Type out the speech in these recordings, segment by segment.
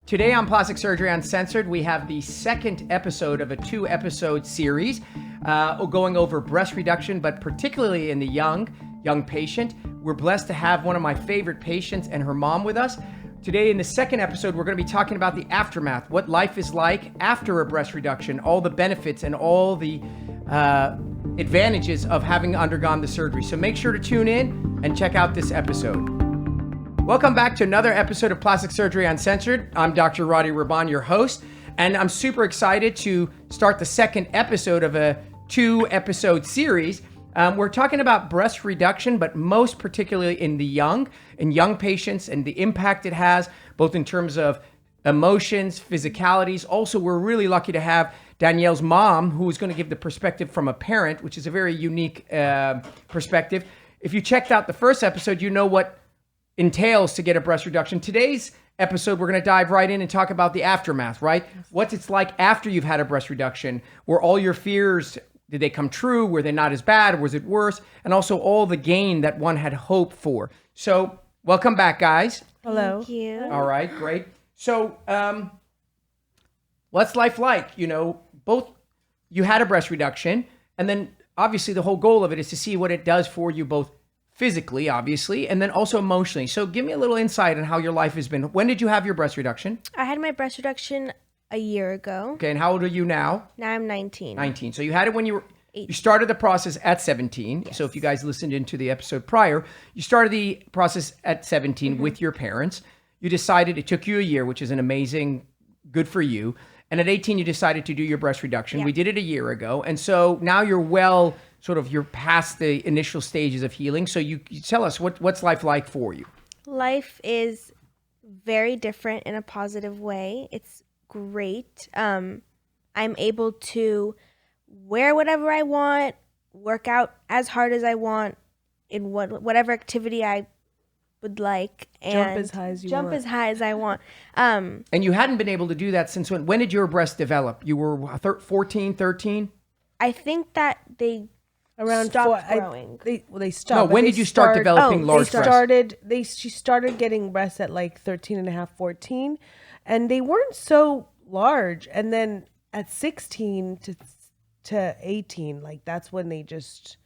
Today on Plastic Surgery Uncensored, we have the second episode of a 2-episode series going over breast reduction, but particularly in the young patient. We're blessed to have one of my favorite patients and her mom with us. Today in the second episode, we're going to be talking about the aftermath, what life is like after a breast reduction, all the benefits and all the advantages of having undergone the surgery. So make sure to tune in and check out this episode. Welcome back to another episode of Plastic Surgery Uncensored. I'm Dr. Roddy Raban, your host, and I'm super excited to start the second episode of a 2-episode series. We're talking about breast reduction, but most particularly in young patients and the impact it has, both in terms of emotions, physicalities. Also, we're really lucky to have Danielle's mom, who is going to give the perspective from a parent, which is a very unique perspective. If you checked out the first episode, you know what entails to get a breast reduction. Today's episode, we're going to dive right in and talk about the aftermath, right? What it's like after you've had a breast reduction. Were all your fears, did they come true? Were they not as bad? Was it worse? And also all the gain that one had hoped for. So welcome back, guys. Hello. Thank you. All right, great. So what's life like? You know, both you had a breast reduction, and then obviously the whole goal of it is to see what it does for you both physically, obviously, and then also emotionally. So give me a little insight on how your life has been. When did you have your breast reduction? I had my breast reduction a year ago. Okay, and how old are you now? Now I'm 19. 19. So you had it when you started the process at 17. Yes. So if you guys listened into the episode prior, you started the process at 17 with your parents. You decided, it took you a year, which is an amazing, good for you. And at 18, you decided to do your breast reduction. Yeah. We did it a year ago. And so now you're you're past the initial stages of healing. So you tell us, what's life like for you? Life is very different in a positive way. It's great. I'm able to wear whatever I want, work out as hard as I want in whatever activity I would like, and Jump as high as you want. as high as I want. And you hadn't been able to do that since when? When did your breast develop? You were 14, 13? I think that they Around stopped 4, growing. they stopped. No, when did you start developing large breasts? She started getting breasts at like 13 and a half, 14, and they weren't so large. And then at 16 to 18, like that's when they just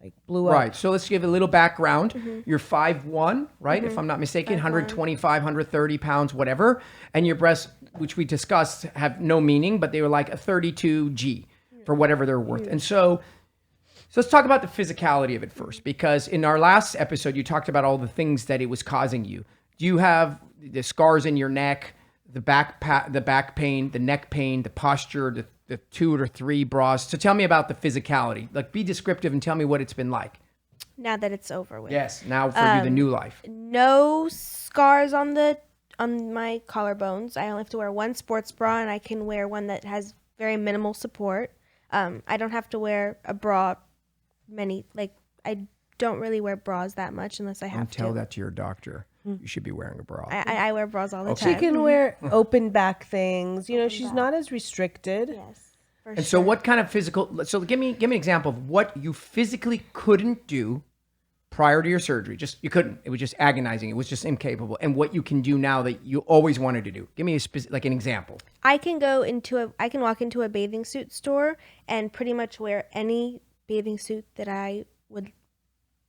like blew up. Right. So let's give a little background. You're 5'1", right? If I'm not mistaken, 125, 130 pounds, whatever. And your breasts, which we discussed, have no meaning, but they were like a 32G for whatever they're worth. And so let's talk about the physicality of it first, because in our last episode, you talked about all the things that it was causing you. Do you have the scars in your neck, the back pain, the neck pain, the posture, the 2 or 3 bras? So tell me about the physicality. Like, be descriptive and tell me what it's been like. now that it's over with. Yes, now for you, the new life. No scars on my collarbones. I only have to wear one sports bra, and I can wear one that has very minimal support. I don't have to wear a bra I don't really wear bras that much unless I have to. Tell that to your doctor. You should be wearing a bra. I wear bras all the time. She can wear open back things. You know, she's not as restricted. Yes. And so what kind of physical, so give me an example of what you physically couldn't do prior to your surgery. You couldn't. It was just agonizing. It was just incapable. And what you can do now that you always wanted to do. Give me an example. I can walk into a bathing suit store and pretty much wear any bathing suit that I would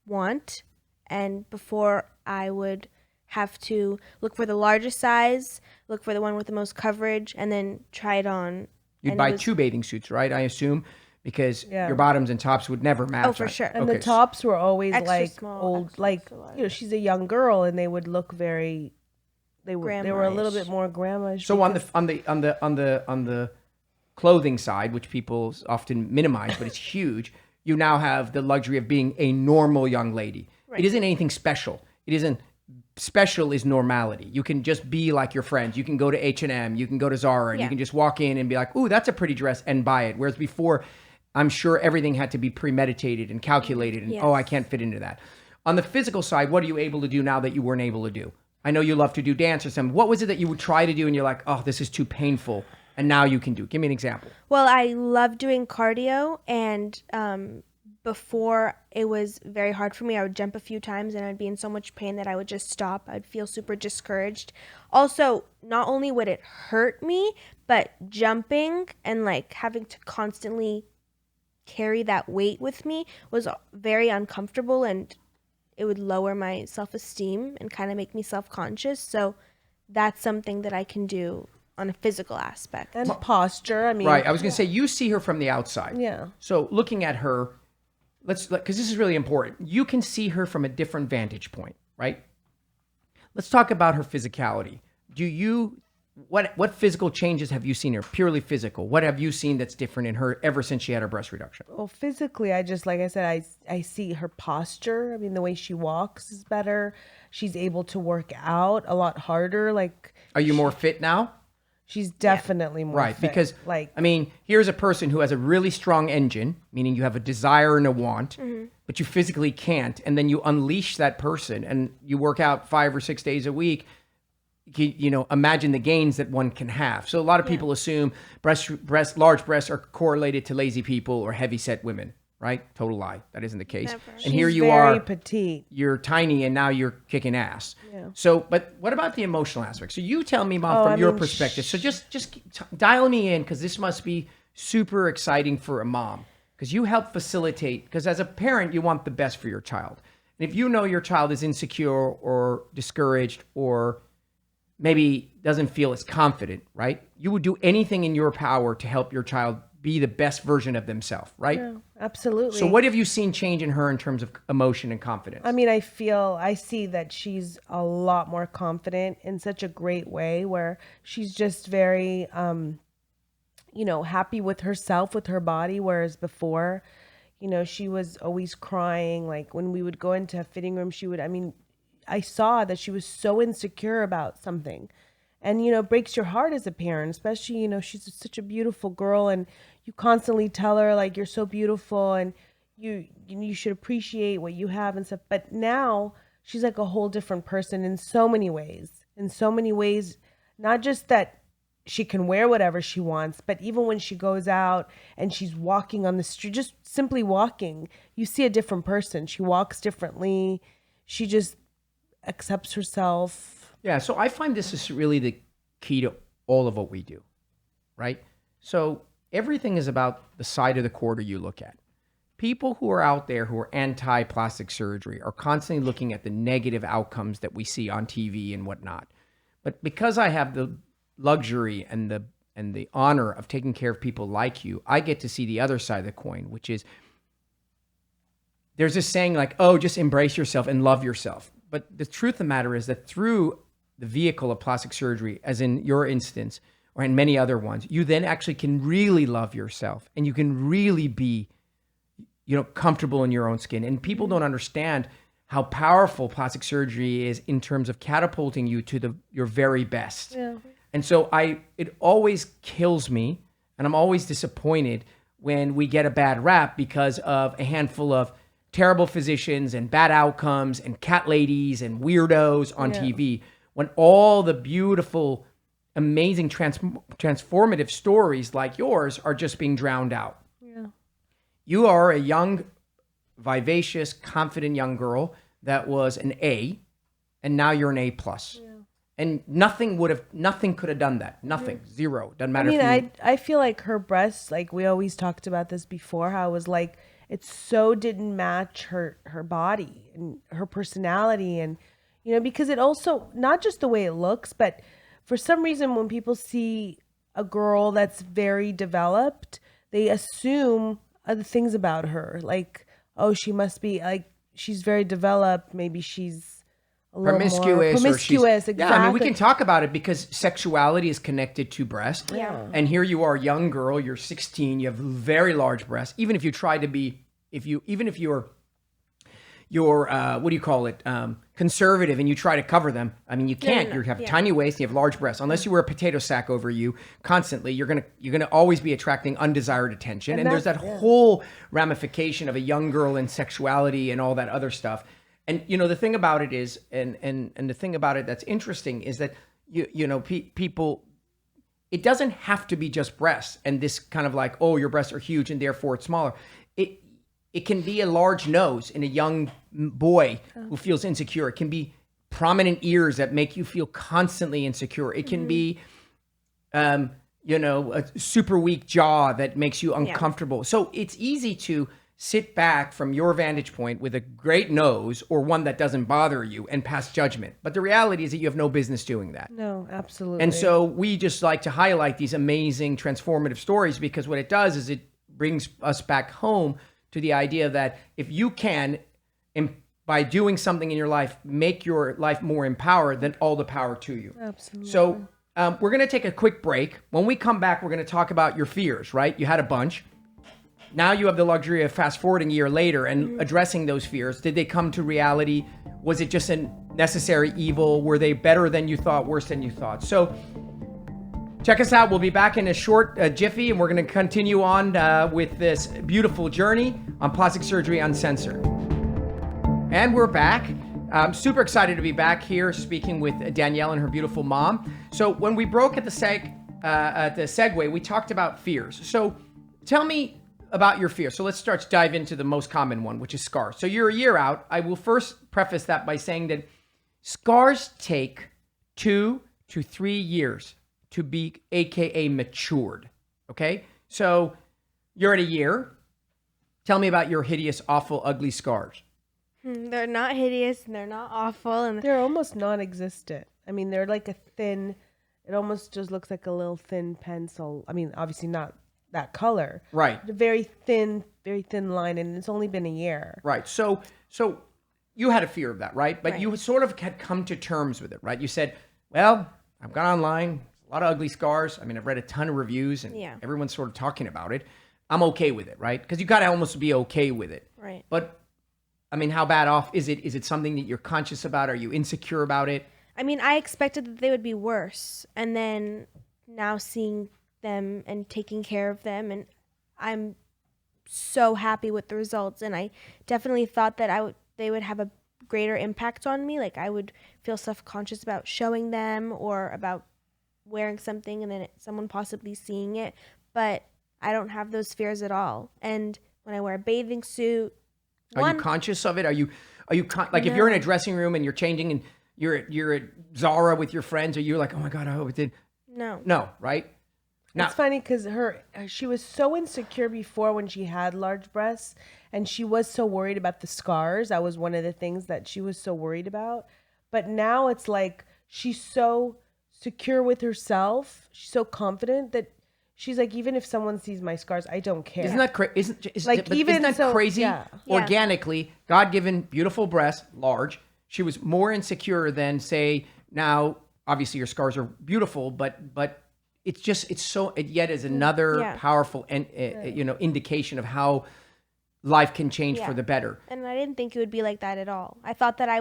want. And before, I would have to look for the largest size, look for the one with the most coverage, and then try it on. You'd buy 2 bathing suits, right? I assume, because your bottoms and tops would never match. Oh, for sure. And the tops were always Extra like small, old, extra like, large. you know, she's a young girl, and they would look very, they were a little Grandma-ish. bit more grandma-ish. So on the clothing side, which people often minimize, but it's huge, you now have the luxury of being a normal young lady. Right. It isn't anything special. It isn't special is normality. You can just be like your friends. You can go to H&M, you can go to Zara, and you can just walk in and be like, ooh, that's a pretty dress, and buy it. Whereas before, I'm sure everything had to be premeditated and calculated, and I can't fit into that. On the physical side, what are you able to do now that you weren't able to do? I know you love to do dance or something. What was it that you would try to do and you're like, oh, this is too painful, and now you can do? Give me an example. Well, I love doing cardio, and before it was very hard for me. I would jump a few times and I'd be in so much pain that I would just stop. I'd feel super discouraged. Also, not only would it hurt me, but jumping and like having to constantly carry that weight with me was very uncomfortable, and it would lower my self-esteem and kind of make me self-conscious. So that's something that I can do on a physical aspect. And posture. I mean, Right. I was going to say, you see her from the outside. Yeah. So looking at her, because this is really important. You can see her from a different vantage point, right? Let's talk about her physicality. What physical changes have you seen her? Purely physical. What have you seen that's different in her ever since she had her breast reduction? Well, physically, I just, like I said, I see her posture. I mean, the way she walks is better. She's able to work out a lot harder. Like, Are you more fit now? she's definitely more Right, fit. because like, I mean, here's a person who has a really strong engine, meaning you have a desire and a want, but you physically can't, and then you unleash that person and you work out 5 or 6 days a week. Imagine the gains that one can have. So a lot of people assume large breasts are correlated to lazy people or heavy-set women, right? Total lie. That isn't the case. Never. And she's here you very are, petite. you're tiny, and now you're kicking ass. Yeah. So, but what about the emotional aspect? So you tell me, Mom, Oh, from I your mean, perspective. So just dial me in, because this must be super exciting for a mom, because you help facilitate, because as a parent, you want the best for your child. And if you know your child is insecure or discouraged or maybe doesn't feel as confident, right? You would do anything in your power to help your child be the best version of themselves, right? Yeah, absolutely. So what have you seen change in her in terms of emotion and confidence? I mean, I see that she's a lot more confident in such a great way, where she's just very, happy with herself, with her body. Whereas before, she was always crying. Like when we would go into a fitting room, I saw that she was so insecure about something. And, it breaks your heart as a parent, especially, she's such a beautiful girl, and you constantly tell her, like, you're so beautiful and you should appreciate what you have and stuff. But now she's like a whole different person in so many ways. Not just that she can wear whatever she wants, but even when she goes out and she's walking on the street, just simply walking, you see a different person. She walks differently. She just accepts herself. Yeah, so I find this is really the key to all of what we do, right? So everything is about the side of the quarter you look at. People who are out there who are anti-plastic surgery are constantly looking at the negative outcomes that we see on TV and whatnot. But because I have the luxury and the honor of taking care of people like you, I get to see the other side of the coin, which is there's this saying like, oh, just embrace yourself and love yourself. But the truth of the matter is that through the vehicle of plastic surgery, as in your instance, or in many other ones, you then actually can really love yourself and you can really be, comfortable in your own skin. And people don't understand how powerful plastic surgery is in terms of catapulting you to your very best. Yeah. And so it always kills me, and I'm always disappointed when we get a bad rap because of a handful of terrible physicians and bad outcomes and cat ladies and weirdos on TV, when all the beautiful, amazing, transformative stories like yours are just being drowned out. Yeah. You are a young, vivacious, confident young girl that was an A, and now you're an A+. Yeah. And nothing could have done that. Nothing. Zero. Doesn't matter. I feel like her breasts, like we always talked about this before, how it was like, it so didn't match her body and her personality. And, because it also, not just the way it looks, but for some reason, when people see a girl that's very developed, they assume other things about her. Like, oh, she must be like, she's very developed. Maybe she's a little more promiscuous. Exactly. Yeah, I mean, we can talk about it because sexuality is connected to breast. Yeah. And here you are, a young girl, you're 16, you have very large breasts. Even if you try to be, even if you're what do you call it? Conservative, and you try to cover them. I mean, you can't. You have tiny waist, you have large breasts. Unless you wear a potato sack over you constantly, you're gonna always be attracting undesired attention. And there's that whole ramification of a young girl and sexuality and all that other stuff. And the thing about it is, and the thing about it that's interesting is that people, it doesn't have to be just breasts and this kind of like, oh, your breasts are huge and therefore it's smaller. It can be a large nose in a young boy who feels insecure. It can be prominent ears that make you feel constantly insecure. It can be, a super weak jaw that makes you uncomfortable. So it's easy to sit back from your vantage point with a great nose or one that doesn't bother you and pass judgment. But the reality is that you have no business doing that. No, absolutely. And so we just like to highlight these amazing transformative stories, because what it does is it brings us back home to the idea that if you can, by doing something in your life, make your life more empowered, then all the power to you. Absolutely. So we're going to take a quick break. When we come back, we're going to talk about your fears, right? You had a bunch. Now you have the luxury of fast forwarding a year later and addressing those fears. Did they come to reality? Was it just a necessary evil? Were they better than you thought, worse than you thought? So check us out. We'll be back in a short jiffy, and we're going to continue on with this beautiful journey on Plastic Surgery Uncensored. And we're back. I'm super excited to be back here speaking with Danielle and her beautiful mom. So when we broke at the segue, we talked about fears. So tell me about your fear. So let's dive into the most common one, which is scars. So you're a year out. I will first preface that by saying that scars take 2 to 3 years to be AKA matured. Okay. So you're at a year. Tell me about your hideous, awful, ugly scars. They're not hideous and they're not awful. And they're almost non-existent. I mean, they're like a thin, it almost just looks like a little thin pencil. I mean, obviously not that color. Right. A very thin line, and it's only been a year. Right. So you had a fear of that, right? But you sort of had come to terms with it, right? You said, well, I've gone online, a lot of ugly scars. I mean, I've read a ton of reviews and everyone's sort of talking about it. I'm okay with it, right? Because you got to almost be okay with it. Right. But I mean, how bad off is it? Is it something that you're conscious about? Are you insecure about it? I mean, I expected that they would be worse. And then now seeing them and taking care of them, and I'm so happy with the results. And I definitely thought that they would have a greater impact on me. Like I would feel self-conscious about showing them or about wearing something and then someone possibly seeing it. But I don't have those fears at all. And when I wear a bathing suit, are you conscious of it? Are you like if you're in a dressing room and you're changing and you're at Zara with your friends, are you like, oh my God, I hope it did? No, right? It's funny because she was so insecure before when she had large breasts, and she was so worried about the scars. That was one of the things that she was so worried about. But now it's like she's so secure with herself. She's so confident that she's like, even if someone sees my scars, I don't care. Isn't that crazy? Isn't that crazy? Yeah. Organically, God-given, beautiful breasts, large. She was more insecure than, say, now, obviously your scars are beautiful, but it's so, it yet is another powerful indication of how life can change for the better. And I didn't think it would be like that at all. I thought that I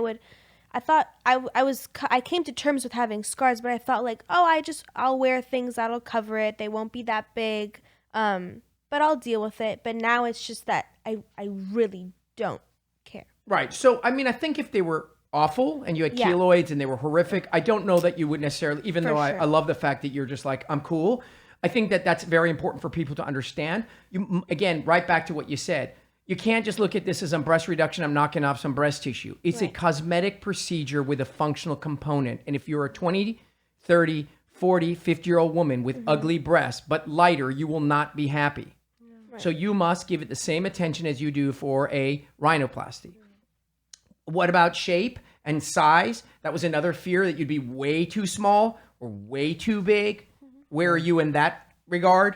came to terms with having scars, but I thought like, oh, I'll wear things that'll cover it. They won't be that big. But I'll deal with it. But now it's just that I really don't care. Right. So, I mean, I think if they were awful and you had keloids and they were horrific, I don't know that you would necessarily, even though I love the fact that you're just like, I'm cool. I think that that's very important for people to understand. You, again, right back to what you said. You can't just look at this as a breast reduction. I'm knocking off some breast tissue. It's a cosmetic procedure with a functional component. And if you're a 20, 30, 40, 50-year-old woman with ugly breasts, but lighter, you will not be happy. Right. So you must give it the same attention as you do for a rhinoplasty. What about shape and size? That was another fear, that you'd be way too small or way too big. Where are you in that regard?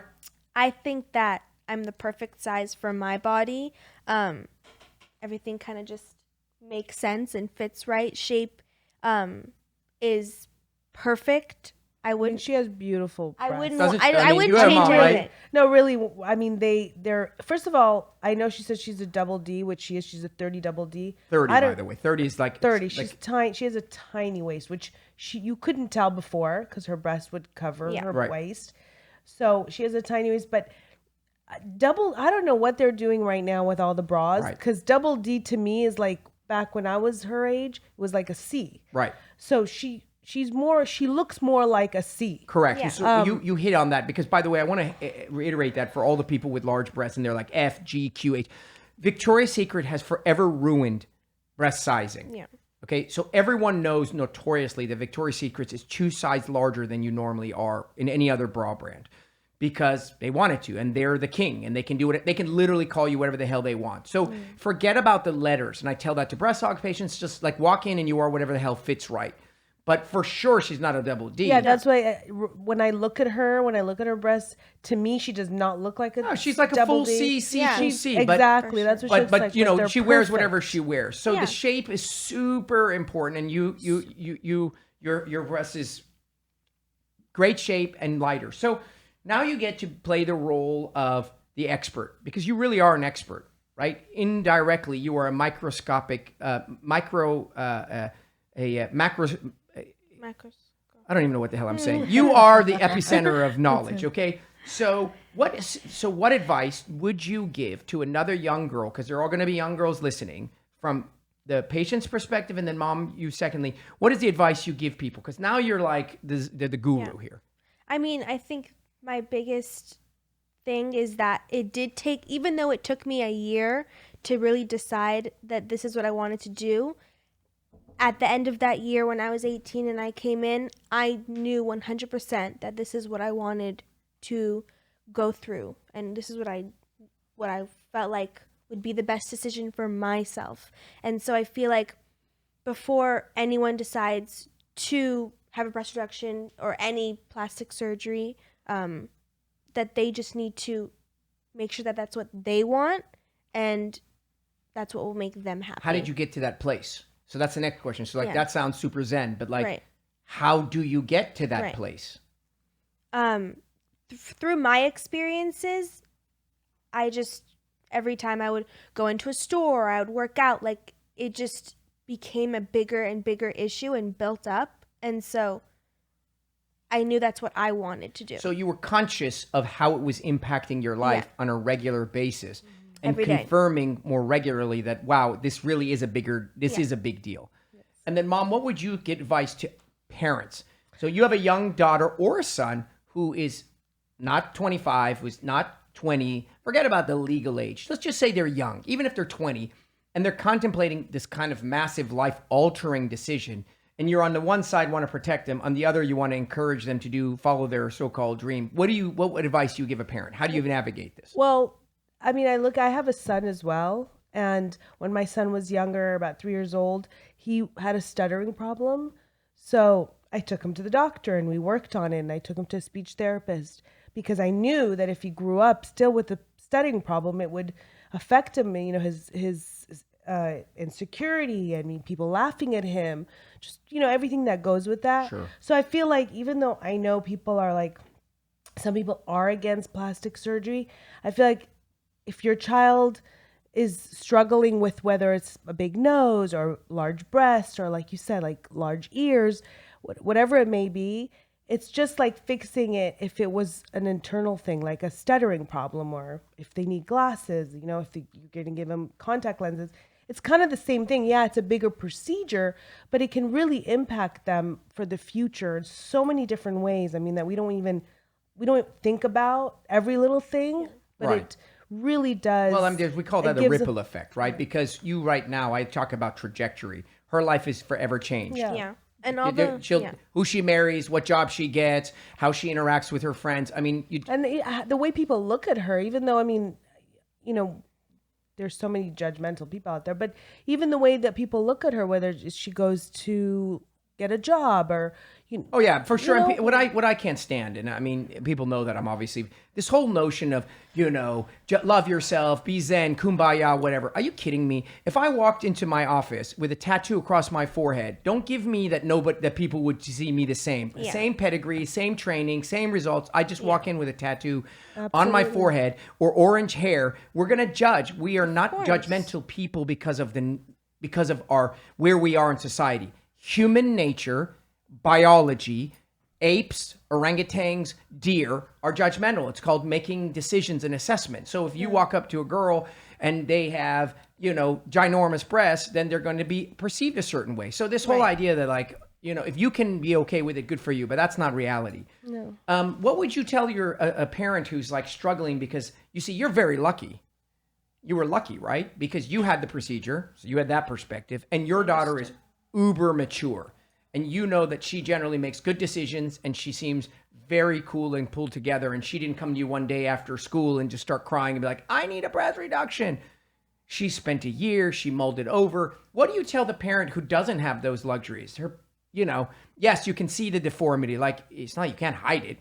I think that I'm the perfect size for my body. Everything kind of just makes sense and fits right. Shape is perfect. I wouldn't. She has beautiful breasts. I wouldn't. I wouldn't change anything. Right? No, really. I mean, they're. First of all, I know she says she's a double D, which she is. She's a 30 double D. 30, by the way. 30 is like 30. She's tiny. She has a tiny waist, which you couldn't tell before because her breast would cover her waist. So she has a tiny waist, but double. I don't know what they're doing right now with all the bras, because double D to me is like back when I was her age, it was like a C. Right. So she looks more like a C. Correct. Yeah. So you hit on that, because, by the way, I want to reiterate that for all the people with large breasts and they're like F, G, Q, H. Victoria's Secret has forever ruined breast sizing. Yeah. Okay, so everyone knows notoriously that Victoria's Secret is 2 sizes larger than you normally are in any other bra brand because they wanted to, and they're the king, and they can do it. They can literally call you whatever the hell they want. So forget about the letters, and I tell that to breast aug patients, just like walk in and you are whatever the hell fits right. But for sure, she's not a double D. Yeah, that's why when I look at her breasts, to me, she does not look like a. No, she's like a double full D. C, Yeah. full C. Exactly, that's what she looks But like. you know, they're she wears perfect. whatever she wears. So Yeah. the shape is super important, and your breast is great shape and lighter. So now you get to play the role of the expert because you really are an expert, right? Indirectly, you are a microscopic macro. Macros. I don't even know what the hell I'm saying. You are the epicenter of knowledge, okay? So what advice would you give to another young girl, because they're all going to be young girls listening, from the patient's perspective, and then mom, you secondly, what is the advice you give people? Because now you're like the guru here. I mean, I think my biggest thing is that it did take, even though it took me a year to really decide that this is what I wanted to do, at the end of that year when I was 18 and I came in, I knew 100% that this is what I wanted to go through. And this is what I felt like would be the best decision for myself. And so I feel like before anyone decides to have a breast reduction or any plastic surgery, that they just need to make sure that that's what they want and that's what will make them happy. How did you get to that place? So that's the next question. So like that sounds super zen, but like Right. how do you get to that Right. place? Through my experiences, I just, every time I would go into a store, I would work out, like it just became a bigger and bigger issue and built up. And so I knew that's what I wanted to do. So you were conscious of how it was impacting your life on a regular basis and Every day. confirming more regularly that, wow, this really is is a big deal. And then mom, what would you give advice to parents? So you have a young daughter or a son who is not 25, who's not 20, forget about the legal age. Let's just say they're young, even if they're 20, and they're contemplating this kind of massive life-altering decision. And you're on the one side want to protect them, on the other you want to encourage them to follow their so-called dream. What advice do you give a parent? How do you navigate this? Well, I mean, I have a son as well. And when my son was younger, about 3 years old, he had a stuttering problem. So I took him to the doctor and we worked on it. And I took him to a speech therapist because I knew that if he grew up still with the stuttering problem, it would affect him, you know, his insecurity and people laughing at him, just, you know, everything that goes with that. Sure. So I feel like even though I know people are like, some people are against plastic surgery, I feel like if your child is struggling with whether it's a big nose or large breasts or, like you said, like large ears, whatever it may be, it's just like fixing it if it was an internal thing, like a stuttering problem, or if they need glasses, you know, if you're going to give them contact lenses. It's kind of the same thing. Yeah, it's a bigger procedure, but it can really impact them for the future in so many different ways. I mean, that we don't think about every little thing, but Right. it really does. Well, we call that it a gives ripple effect, right? Because you right now, I talk about trajectory. Her life is forever changed. Yeah. Yeah. And all the, Who she marries, what job she gets, how she interacts with her friends. I mean, And the way people look at her, even though, I mean, you know, there's so many judgmental people out there, but even the way that people look at her, whether she goes to get a job or, you know. oh yeah, for sure. You And know- what I can't stand, and I mean, people know that I'm obviously this whole notion of, you know, love yourself, be zen, kumbaya, whatever. Are you kidding me? If I walked into my office with a tattoo across my forehead, don't give me that people would see me the same. Yeah. Same pedigree, same training, same results. I just walk in with a tattoo on my forehead or orange hair. We're gonna judge. We are not judgmental people because of where we are in society. Human nature, biology, apes, orangutans, deer are judgmental. It's called making decisions and assessments. So if you walk up to a girl and they have, you know, ginormous breasts, then they're going to be perceived a certain way. So this whole idea that, like, you know, if you can be okay with it, good for you, but that's not reality. No. What would you tell a parent who's like struggling? Because you see, you're very lucky. you were lucky, right? Because you had the procedure, so you had that perspective, and your daughter is uber mature. And you know that she generally makes good decisions and she seems very cool and pulled together. And she didn't come to you one day after school and just start crying and be like, I need a breast reduction. She spent a year, she molded over. What do you tell the parent who doesn't have those luxuries? Yes, you can see the deformity. Like, it's not, you can't hide it.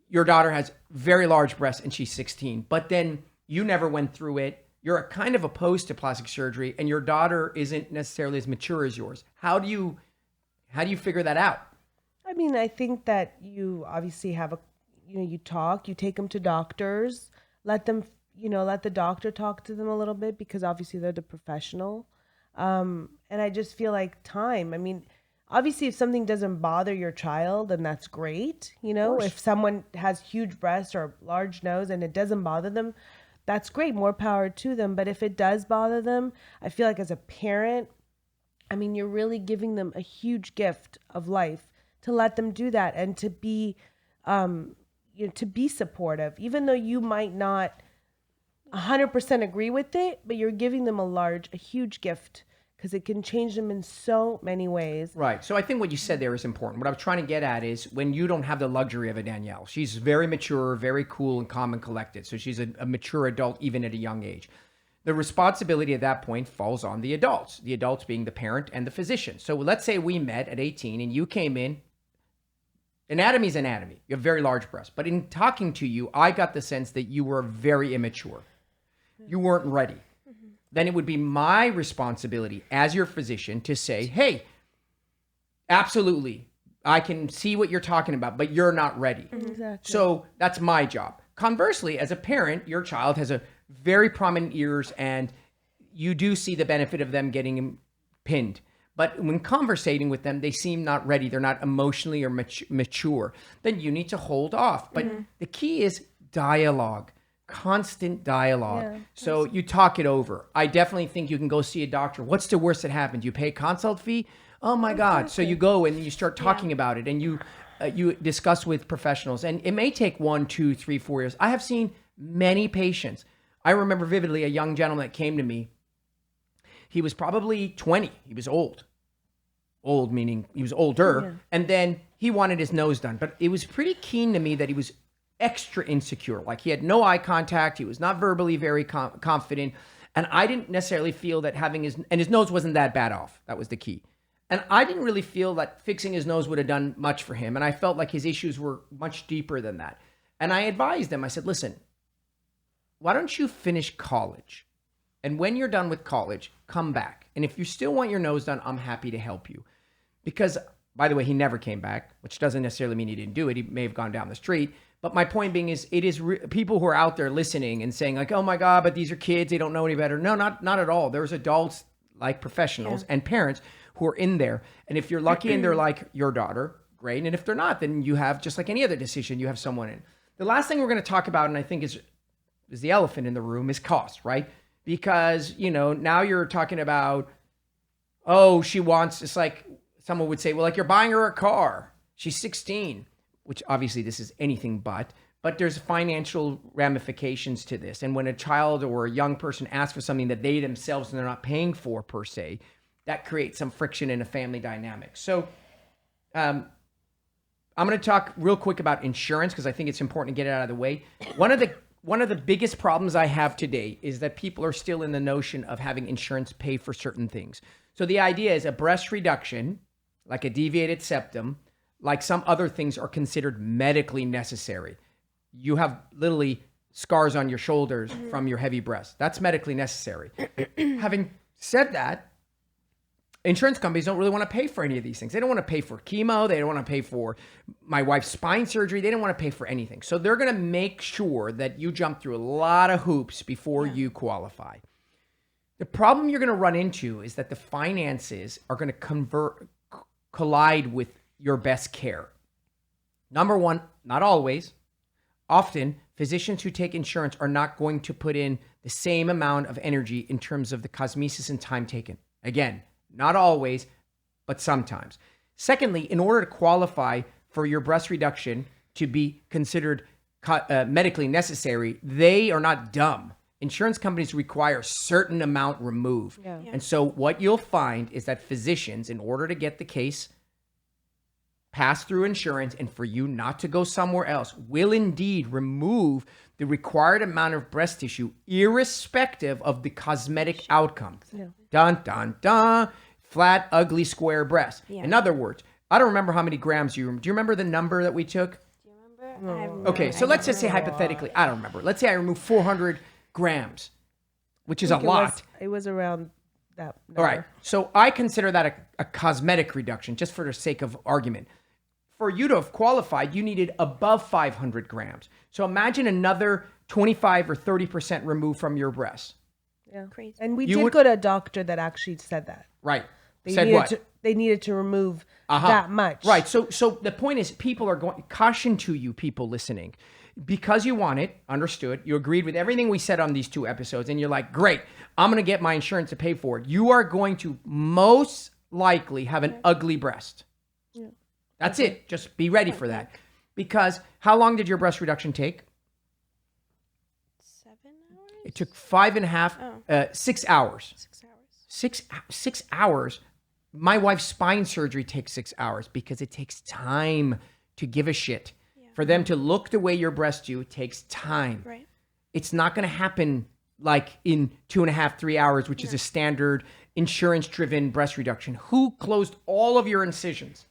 Your daughter has very large breasts and she's 16, but then you never went through it. You're kind of opposed to plastic surgery and your daughter isn't necessarily as mature as yours. How do you figure that out? I mean, I think that you obviously have you talk, you take them to doctors, let the doctor talk to them a little bit because obviously they're the professional. And I just feel like time. I mean, obviously if something doesn't bother your child, then that's great. If someone has huge breasts or large nose and it doesn't bother them, that's great. More power to them. But if it does bother them, I feel like as a parent, I mean, you're really giving them a huge gift of life to let them do that and to be, to be supportive, even though you might not 100% agree with it, but you're giving them a huge gift because it can change them in so many ways. Right. So I think what you said there is important. What I was trying to get at is when you don't have the luxury of a Danielle, she's very mature, very cool and calm and collected. So she's a mature adult, even at a young age. The responsibility at that point falls on the adults being the parent and the physician. So let's say we met at 18 and you came in. Anatomy is anatomy. You have very large breasts. But in talking to you, I got the sense that you were very immature. You weren't ready. Mm-hmm. Then it would be my responsibility as your physician to say, hey, absolutely, I can see what you're talking about, but you're not ready. Exactly. So that's my job. Conversely, as a parent, your child has a very prominent ears and you do see the benefit of them getting pinned. But when conversating with them, they seem not ready. They're not emotionally or mature. Then you need to hold off. But the key is dialogue, constant dialogue. Yeah, so you talk it over. I definitely think you can go see a doctor. What's the worst that happens? You pay a consult fee? Oh my God. So you go and you start talking about it and you discuss with professionals. And it may take 1, 2, 3, 4 years. I have seen many patients. I remember vividly a young gentleman that came to me. He was probably 20. He was old. Old meaning he was older. Yeah. And then he wanted his nose done. But it was pretty keen to me that he was extra insecure. Like he had no eye contact. He was not verbally very confident. And I didn't necessarily feel that his nose wasn't that bad off. That was the key. And I didn't really feel that fixing his nose would have done much for him. And I felt like his issues were much deeper than that. And I advised him, I said, listen, why don't you finish college? And when you're done with college, come back. And if you still want your nose done, I'm happy to help you. Because, by the way, he never came back, which doesn't necessarily mean he didn't do it. He may have gone down the street. But my point being is, it is people who are out there listening and saying like, oh my God, but these are kids. They don't know any better. No, not at all. There's adults like professionals and parents who are in there. And if you're lucky and they're like your daughter, great. And if they're not, then you have, just like any other decision, you have someone in. The last thing we're going to talk about, and I think is the elephant in the room, is cost, right? Because, now you're talking about, oh, she wants, it's like someone would say, well, like you're buying her a car. She's 16, which obviously this is anything but there's financial ramifications to this. And when a child or a young person asks for something that they themselves they're not paying for per se, that creates some friction in a family dynamic. So I'm going to talk real quick about insurance because I think it's important to get it out of the way. One of the biggest problems I have today is that people are still in the notion of having insurance pay for certain things. So the idea is a breast reduction, like a deviated septum, like some other things are considered medically necessary. You have literally scars on your shoulders from your heavy breast. That's medically necessary. Having said that, insurance companies don't really want to pay for any of these things. They don't want to pay for chemo. They don't want to pay for my wife's spine surgery. They don't want to pay for anything. So they're going to make sure that you jump through a lot of hoops before you qualify. The problem you're going to run into is that the finances are going to collide with your best care. Number one, not always. Often, physicians who take insurance are not going to put in the same amount of energy in terms of the cosmesis and time taken. Again, not always, but sometimes. Secondly, in order to qualify for your breast reduction to be considered medically necessary, they are not dumb. Insurance companies require a certain amount removed. Yeah. And so what you'll find is that physicians, in order to get the case passed through insurance and for you not to go somewhere else, will indeed remove the required amount of breast tissue, irrespective of the cosmetic outcome. Dun, dun, dun. Flat, ugly, square breast. Yeah. In other words, I don't remember how many grams do you remember the number that we took? Do you remember? I have no Okay, so let's just say hypothetically, I don't remember. Let's say I remove 400 grams, which is a lot. It was around that number. All right. So I consider that a cosmetic reduction, just for the sake of argument. For you to have qualified, you needed above 500 grams. So imagine another 25 or 30% removed from your breast. Yeah. Crazy. And we You did would- go to a doctor that actually said that. Right. They Said needed what? they needed to remove that much. Right. So the point is, people are going, caution to you, people listening, because you want it, understood, you agreed with everything we said on these 2 episodes, and you're like, great, I'm going to get my insurance to pay for it. You are going to most likely have an ugly breast. That's it. Just be ready for that. Because how long did your breast reduction take? 7 hours? It took 6 hours. 6 hours. 6 hours. My wife's spine surgery takes 6 hours because it takes time to give a shit. For them to look the way your breasts do, it takes time. Right. It's not going to happen like in 2.5, 3 hours, which is a standard insurance-driven breast reduction. Who closed all of your incisions?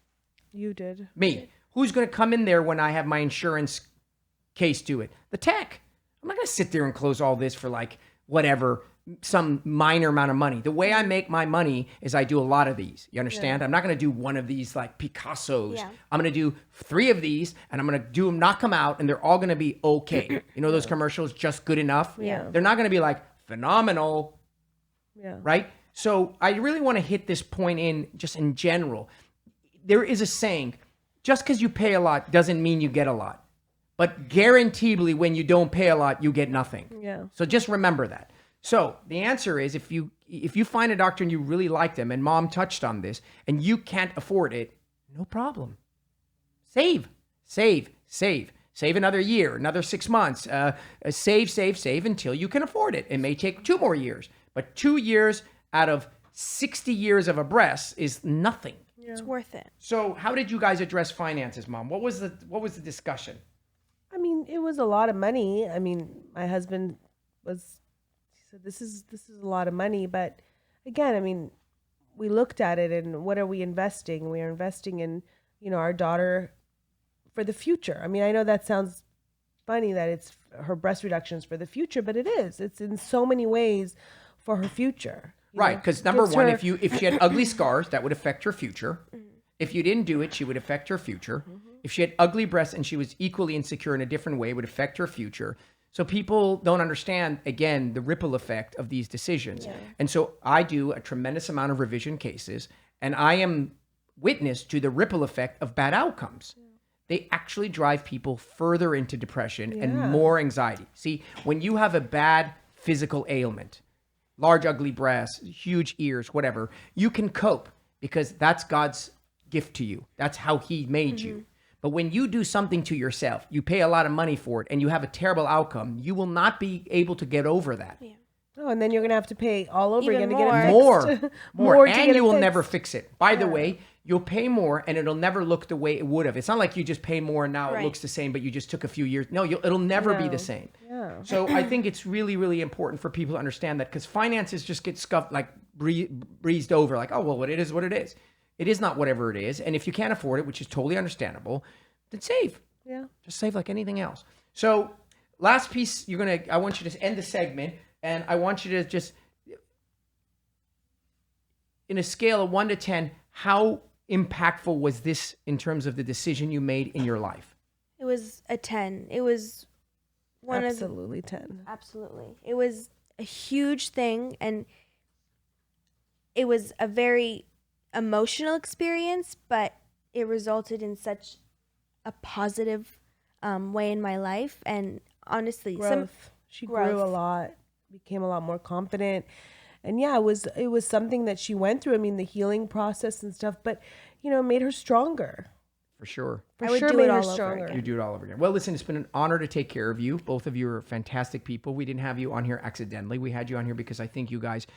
You did. Me. Who's going to come in there when I have my insurance case do it? The tech. I'm not going to sit there and close all this for like whatever, some minor amount of money. The way I make my money is I do a lot of these. You understand? I'm not going to do one of these like Picassos. Yeah. I'm going to do 3 of these and I'm going to do them, knock them out, and they're all going to be okay. You know those commercials, just good enough? Yeah. They're not going to be like phenomenal, Yeah. right? So I really want to hit this point in just in general. There is a saying, just because you pay a lot doesn't mean you get a lot. But guaranteedly, when you don't pay a lot, you get nothing. Yeah. So just remember that. So the answer is, if you find a doctor and you really like them, and Mom touched on this, and you can't afford it, no problem. Save another year, another 6 months. Save until you can afford it. It may take 2 more years, but 2 years out of 60 years of a breast is nothing. It's worth it. So how did you guys address finances, Mom? What was the discussion? I mean, it was a lot of money. I mean, my husband he said, this is a lot of money. But again, I mean, we looked at it and what are we investing? We are investing in, our daughter for the future. I mean, I know that sounds funny that it's her breast reductions for the future, but it is. It's in so many ways for her future. Right, because number Gives one, her- if she had ugly scars, that would affect her future. If you didn't do it, she would affect her future. If she had ugly breasts and she was equally insecure in a different way, it would affect her future. So people don't understand, again, the ripple effect of these decisions. And so I do a tremendous amount of revision cases, and I am witness to the ripple effect of bad outcomes. They actually drive people further into depression and more anxiety. See, when you have a bad physical ailment, large ugly breasts, huge ears, whatever, you can cope because that's God's gift to you. That's how he made you. But when you do something to yourself, you pay a lot of money for it and you have a terrible outcome, you will not be able to get over that. Oh, and then you're going to have to pay all over Even again to get it more. fixed. More. to And get it you will fixed. never fix it. By the way, you'll pay more and it'll never look the way it would have. It's not like you just pay more and now it Right. looks the same, but you just took a few years. No, it'll never be No. the same. Yeah. So I think it's really, really important for people to understand that, because finances just get scuffed, like breezed over, like, oh, well, what it is, what it is. It is not whatever it is. And if you can't afford it, which is totally understandable, then save. Yeah. Just save like anything else. So last piece, I want you to end the segment, and I want you to just, in a scale of 1 to 10, how impactful was this in terms of the decision you made in your life? It was a 10. It was one of Absolutely 10. Absolutely. It was a huge thing, and it was a very emotional experience, but it resulted in such a positive way in my life. And honestly, Growth. She grew a growth. lot, became a lot more confident. And yeah, it was something that she went through. I mean, the healing process and stuff, but it made her stronger. For sure. For I would sure do made it her all over stronger. again. You do it all over again. Well, listen, it's been an honor to take care of you. Both of you are fantastic people. We didn't have you on here accidentally. We had you on here because I think you guys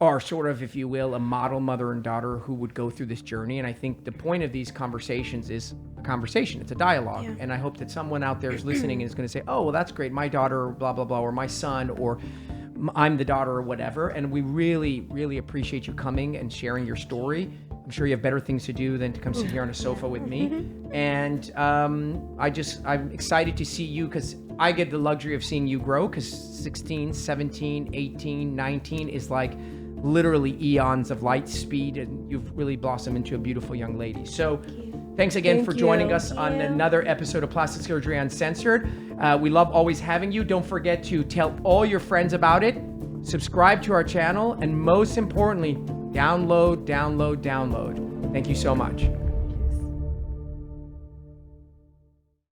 are sort of, if you will, a model mother and daughter who would go through this journey. And I think the point of these conversations is a conversation. It's a dialogue. Yeah. And I hope that someone out there is listening and is going to say, oh, well, that's great. My daughter, blah, blah, blah, or my son, or I'm the daughter, or whatever. And we really, really appreciate you coming and sharing your story. I'm sure you have better things to do than to come sit here on a sofa with me. And I'm excited to see you, because I get the luxury of seeing you grow, because 16, 17, 18, 19 is like literally eons of light speed, and you've really blossomed into a beautiful young lady. So thanks again Thank for joining you. us on another episode of Plastic Surgery Uncensored. We love always having you. Don't forget to tell all your friends about it. Subscribe to our channel, and most importantly, download. Thank you so much.